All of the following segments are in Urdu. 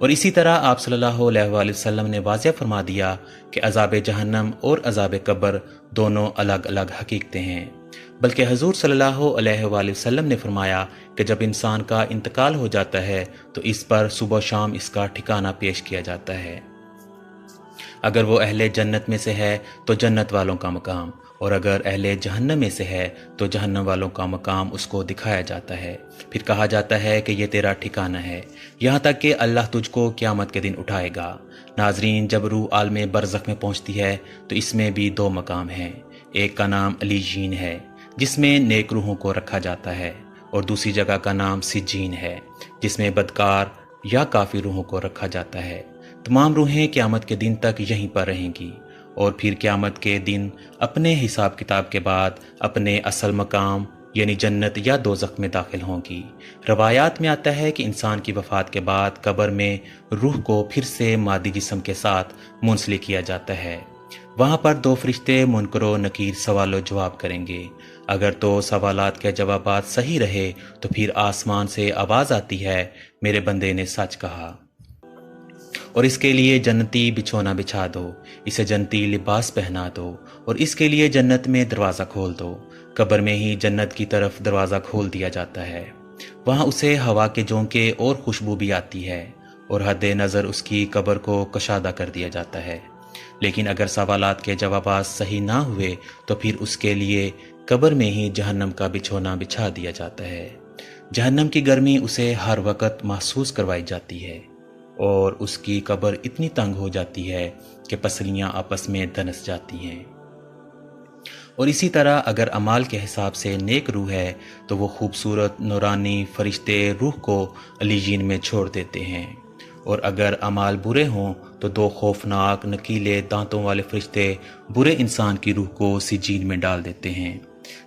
اور اسی طرح آپ صلی اللہ علیہ وآلہ وسلم نے واضح فرما دیا کہ عذاب جہنم اور عذاب قبر دونوں الگ الگ حقیقتیں ہیں، بلکہ حضور صلی اللہ علیہ وآلہ وسلم نے فرمایا کہ جب انسان کا انتقال ہو جاتا ہے تو اس پر صبح و شام اس کا ٹھکانہ پیش کیا جاتا ہے۔ اگر وہ اہل جنت میں سے ہے تو جنت والوں کا مقام، اور اگر اہل جہنم میں سے ہے تو جہنم والوں کا مقام اس کو دکھایا جاتا ہے، پھر کہا جاتا ہے کہ یہ تیرا ٹھکانہ ہے، یہاں تک کہ اللہ تجھ کو قیامت کے دن اٹھائے گا۔ ناظرین، جب روح عالم برزخ میں پہنچتی ہے تو اس میں بھی دو مقام ہیں، ایک کا نام علیجین ہے جس میں نیک روحوں کو رکھا جاتا ہے، اور دوسری جگہ کا نام سجین ہے جس میں بدکار یا کافر روحوں کو رکھا جاتا ہے۔ تمام روحیں قیامت کے دن تک یہیں پر رہیں گی، اور پھر قیامت کے دن اپنے حساب کتاب کے بعد اپنے اصل مقام یعنی جنت یا دوزخ میں داخل ہوں گی۔ روایات میں آتا ہے کہ انسان کی وفات کے بعد قبر میں روح کو پھر سے مادی جسم کے ساتھ منسلک کیا جاتا ہے۔ وہاں پر دو فرشتے منکر و نکیر سوال و جواب کریں گے۔ اگر تو سوالات کے جوابات صحیح رہے تو پھر آسمان سے آواز آتی ہے، میرے بندے نے سچ کہا، اور اس کے لیے جنتی بچھونا بچھا دو، اسے جنتی لباس پہنا دو، اور اس کے لیے جنت میں دروازہ کھول دو۔ قبر میں ہی جنت کی طرف دروازہ کھول دیا جاتا ہے، وہاں اسے ہوا کے جھونکے اور خوشبو بھی آتی ہے، اور حد نظر اس کی قبر کو کشادہ کر دیا جاتا ہے۔ لیکن اگر سوالات کے جوابات صحیح نہ ہوئے تو پھر اس کے لیے قبر میں ہی جہنم کا بچھونا بچھا دیا جاتا ہے۔ جہنم کی گرمی اسے ہر وقت محسوس کروائی جاتی ہے، اور اس کی قبر اتنی تنگ ہو جاتی ہے کہ پسلیاں آپس میں دنس جاتی ہیں۔ اور اسی طرح اگر اعمال کے حساب سے نیک روح ہے تو وہ خوبصورت نورانی فرشتے روح کو علیجین میں چھوڑ دیتے ہیں، اور اگر اعمال برے ہوں تو دو خوفناک نکیلے دانتوں والے فرشتے برے انسان کی روح کو سجین میں ڈال دیتے ہیں۔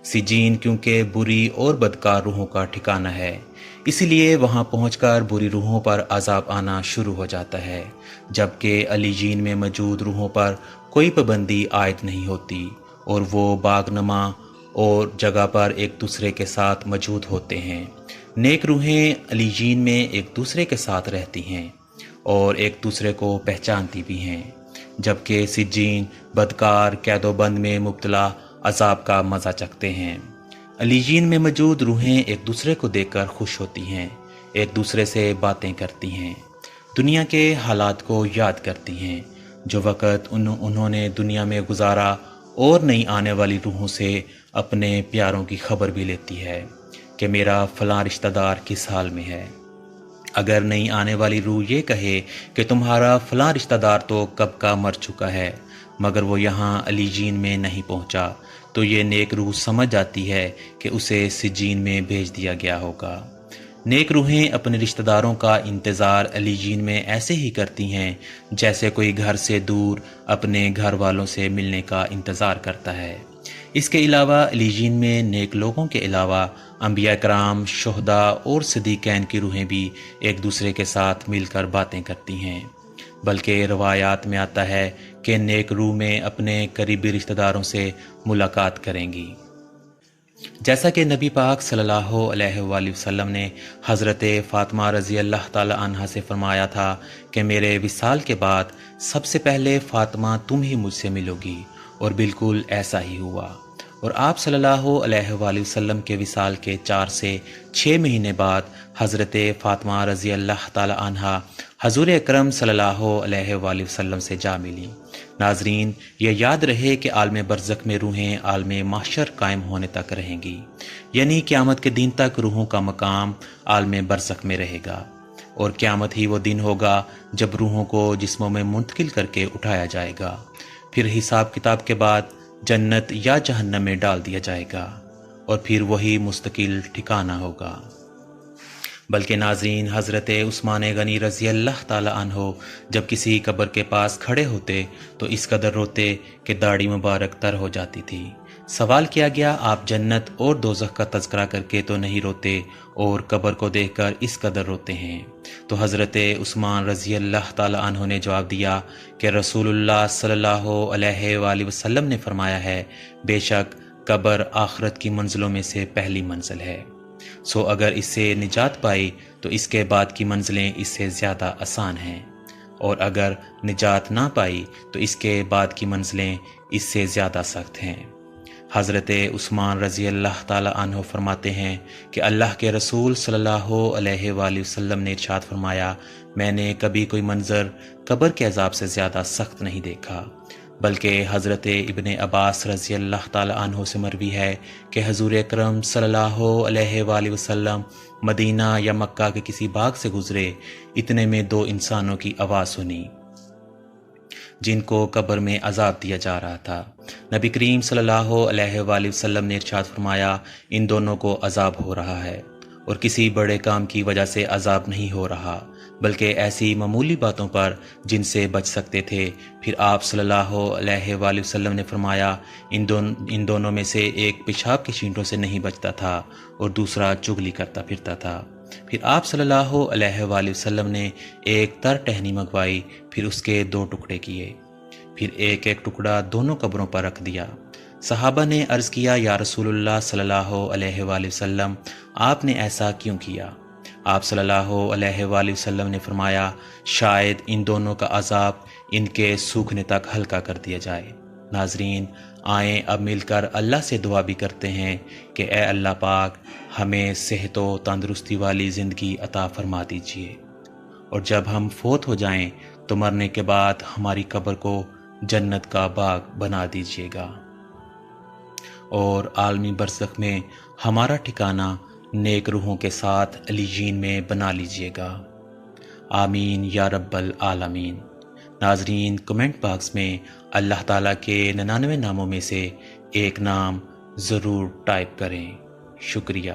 سجین کیونکہ بری اور بدکار روحوں کا ٹھکانہ ہے، اس لیے وہاں پہنچ کر بری روحوں پر عذاب آنا شروع ہو جاتا ہے، جبکہ علیجین میں موجود روحوں پر کوئی پابندی عائد نہیں ہوتی، اور وہ باغ نما اور جگہ پر ایک دوسرے کے ساتھ موجود ہوتے ہیں۔ نیک روحیں علیجین میں ایک دوسرے کے ساتھ رہتی ہیں اور ایک دوسرے کو پہچانتی بھی ہیں، جبکہ سجین بدکار قید و بند میں مبتلا عذاب کا مزہ چکھتے ہیں۔ علیجین میں موجود روحیں ایک دوسرے کو دیکھ کر خوش ہوتی ہیں، ایک دوسرے سے باتیں کرتی ہیں، دنیا کے حالات کو یاد کرتی ہیں جو وقت انہوں نے دنیا میں گزارا، اور نئی آنے والی روحوں سے اپنے پیاروں کی خبر بھی لیتی ہے کہ میرا فلاں رشتہ دار کس حال میں ہے۔ اگر نئی آنے والی روح یہ کہے کہ تمہارا فلاں رشتہ دار تو کب کا مر چکا ہے مگر وہ یہاں علیجین میں نہیں پہنچا، تو یہ نیک روح سمجھ جاتی ہے کہ اسے سجین میں بھیج دیا گیا ہوگا۔ نیک روحیں اپنے رشتہ داروں کا انتظار علیجین میں ایسے ہی کرتی ہیں جیسے کوئی گھر سے دور اپنے گھر والوں سے ملنے کا انتظار کرتا ہے۔ اس کے علاوہ علیجین میں نیک لوگوں کے علاوہ انبیاء کرام، شہداء اور صدیقین کی روحیں بھی ایک دوسرے کے ساتھ مل کر باتیں کرتی ہیں، بلکہ روایات میں آتا ہے کہ نیک روح میں اپنے قریبی رشتہ داروں سے ملاقات کریں گی، جیسا کہ نبی پاک صلی اللہ علیہ وآلہ وسلم نے حضرت فاطمہ رضی اللہ تعالی عنہا سے فرمایا تھا کہ میرے وصال کے بعد سب سے پہلے فاطمہ تم ہی مجھ سے ملو گی، اور بالکل ایسا ہی ہوا۔ اور آپ صلی اللہ علیہ وآلہ وسلم کے وصال کے 4 سے 6 مہینے بعد حضرت فاطمہ رضی اللہ تعالی عنہا حضور اکرم صلی اللہ علیہ وآلہ وسلم سے جا ملی۔ ناظرین، یہ یاد رہے کہ عالم برزخ میں روحیں عالم محشر قائم ہونے تک رہیں گی، یعنی قیامت کے دن تک روحوں کا مقام عالم برزخ میں رہے گا، اور قیامت ہی وہ دن ہوگا جب روحوں کو جسموں میں منتقل کر کے اٹھایا جائے گا، پھر حساب کتاب کے بعد جنت یا جہنم میں ڈال دیا جائے گا، اور پھر وہی مستقل ٹھکانہ ہوگا۔ بلکہ ناظرین، حضرت عثمان غنی رضی اللہ تعالی عنہ جب کسی قبر کے پاس کھڑے ہوتے تو اس قدر روتے کہ داڑھی مبارک تر ہو جاتی تھی۔ سوال کیا گیا، آپ جنت اور دوزخ کا تذکرہ کر کے تو نہیں روتے اور قبر کو دیکھ کر اس قدر روتے ہیں؟ تو حضرت عثمان رضی اللہ تعالی عنہ نے جواب دیا کہ رسول اللہ صلی اللہ علیہ وآلہ وسلم نے فرمایا ہے، بے شک قبر آخرت کی منزلوں میں سے پہلی منزل ہے۔ سو اگر اس سے نجات پائی تو اس کے بعد کی منزلیں اس سے زیادہ آسان ہیں، اور اگر نجات نہ پائی تو اس کے بعد کی منزلیں اس سے زیادہ سخت ہیں۔ حضرت عثمان رضی اللہ تعالی عنہ فرماتے ہیں کہ اللہ کے رسول صلی اللہ علیہ وآلہ وسلم نے ارشاد فرمایا، میں نے کبھی کوئی منظر قبر کے عذاب سے زیادہ سخت نہیں دیکھا، بلکہ حضرت ابن عباس رضی اللہ تعالی عنہ سے مروی ہے کہ حضور اکرم صلی اللہ علیہ وآلہ وسلم مدینہ یا مکہ کے کسی باغ سے گزرے، اتنے میں دو انسانوں کی آواز سنی جن کو قبر میں عذاب دیا جا رہا تھا۔ نبی کریم صلی اللہ علیہ وآلہ وسلم نے ارشاد فرمایا، ان دونوں کو عذاب ہو رہا ہے، اور کسی بڑے کام کی وجہ سے عذاب نہیں ہو رہا، بلکہ ایسی معمولی باتوں پر جن سے بچ سکتے تھے۔ پھر آپ صلی اللہ علیہ وآلہ وسلم نے فرمایا، ان دونوں میں سے ایک پیشاب کے چھینٹوں سے نہیں بچتا تھا اور دوسرا چغلی کرتا پھرتا تھا۔ پھر آپ صلی اللہ علیہ وآلہ وسلم نے ایک تر ٹہنی منگوائی، پھر اس کے دو ٹکڑے کیے، پھر ایک ایک ٹکڑا دونوں قبروں پر رکھ دیا۔ صحابہ نے عرض کیا، یا رسول اللہ صلی اللہ علیہ وآلہ وسلم، آپ نے ایسا کیوں کیا؟ آپ صلی اللہ علیہ وآلہ وسلم نے فرمایا، شاید ان دونوں کا عذاب ان کے سوکھنے تک ہلکا کر دیا جائے۔ ناظرین، آئیں اب مل کر اللہ سے دعا بھی کرتے ہیں کہ اے اللہ پاک، ہمیں صحت و تندرستی والی زندگی عطا فرما دیجیے، اور جب ہم فوت ہو جائیں تو مرنے کے بعد ہماری قبر کو جنت کا باغ بنا دیجیے گا، اور عالمی برزخ میں ہمارا ٹھکانہ نیک روحوں کے ساتھ علیین میں بنا لیجیے گا۔ آمین یا رب العالمین۔ ناظرین، کمنٹ باکس میں اللہ تعالیٰ کے 99 ناموں میں سے ایک نام ضرور ٹائپ کریں۔ شکریہ۔